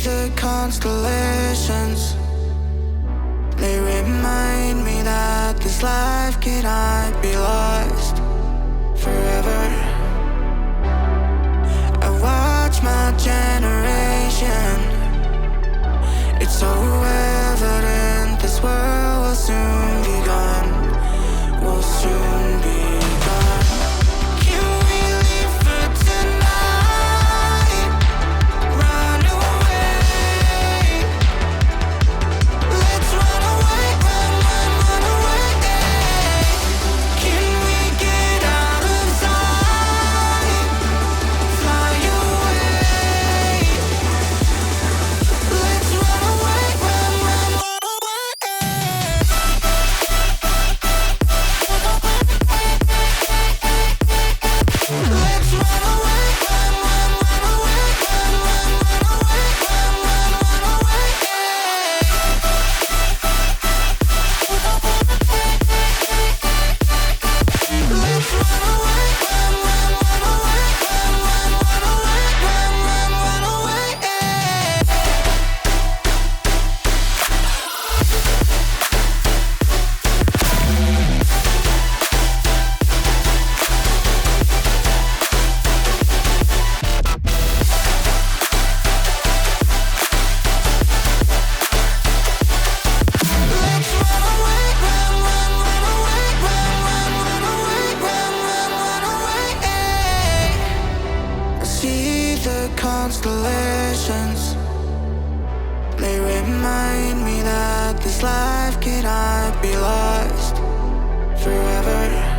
the constellations. They remind me that this life cannot be lost forever. I watch my generation. It's so evident this world will soon be gone. Will soon be gone. Can we leave for tonight? Run away. Let's run away, run, run, run away. Can we get out of sight? Fly away. Let's run away, run, run, run away. Let's run away, run, run, run away, run, run, run away, run, run, run away. Let's run away, run, run, run away, run, run, run away, run, run, run away. Let's run away, run, run, run away, run, run, run away, run, run, run away. I see the constellations. They remind me that this life cannot be lost forever.